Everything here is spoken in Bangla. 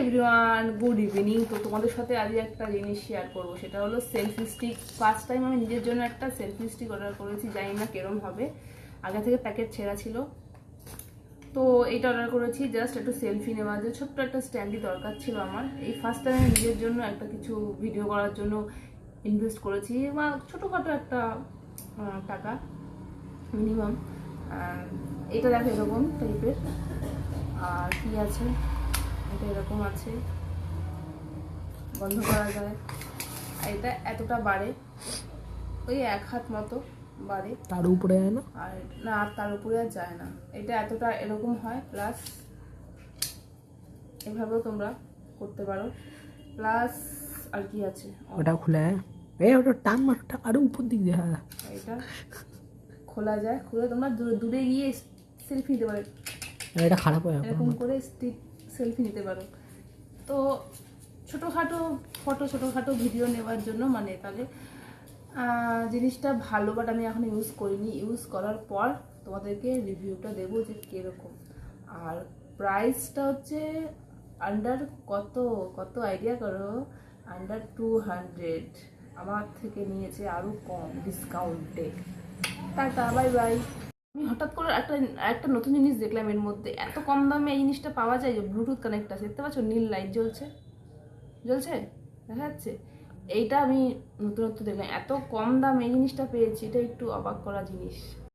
Everyone, good evening. তো তোমাদের সাথে আজ একটা জিনিস শেয়ার করবো, সেটা হলো সেলফি স্টিক। ফার্স্ট টাইম আমি নিজের জন্য একটা সেলফি স্টিক অর্ডার করেছি, জানি না কেরম হবে, আগে থেকে প্যাকেট ছেঁড়া ছিল। তো এইটা অর্ডার করেছি জাস্ট একটু সেলফি নেওয়ার জন্য, ছোট্ট একটা স্ট্যান্ডই দরকার ছিল আমার। এই ফার্স্ট টাইম আমি নিজের জন্য একটা কিছু ভিডিও করার জন্য ইনভেস্ট করেছি, বা ছোটোখাটো একটা টাকা মিনিমাম। এটা দেখো এরকম টাইপের, আর কি আছে, এটা এরকম আছে, বন্ধ করা যায়। আর এটা এতটা বাড়ে, ওই 1 হাত মতো বাড়ে, তার উপরে যায় না। আর না, আর তার উপরে আর যায় না। এটা এতটা এরকম হয়, প্লাস এভাবেও তোমরা করতে পারো। প্লাস আর কি আছে, ওটা খুলে ওটা টান মারটা আরো উপর দিক দিয়ে। হ্যাঁ, এটা খোলা যায়, খুলে তোমরা দূরে গিয়ে সেলফি নিতে পারো, এটা খারাপ হয় এরকম করে স্টিক সেলফি নিতে পারো। তো ছোটোখাটো ফটো, ছোটোখাটো ভিডিও নেওয়ার জন্য, মানে তাহলে জিনিসটা ভালো। বাট আমি এখন ইউজ করিনি, ইউজ করার পর তোমাদেরকে রিভিউটা দেবো যে কীরকম। আর প্রাইসটা হচ্ছে আন্ডার কত কত আইডিয়া করো, আন্ডার 200। আমার থেকে নিয়েছে আরও কম ডিসকাউন্টে। Tata, bye bye. আমি হঠাৎ করে একটা নতুন জিনিস দেখলাম, এর মধ্যে এত কম দামে এই জিনিসটা পাওয়া যায়, যে ব্লুটুথ কানেক্ট আছে, দেখতে পাচ্ছ নীল লাইট জ্বলছে, জ্বলছে, দেখা যাচ্ছে। এইটা আমি নতুনত্ব দেখলাম, এত কম দামে এই জিনিসটা পেয়েছি, এটা একটু অবাক করা জিনিস।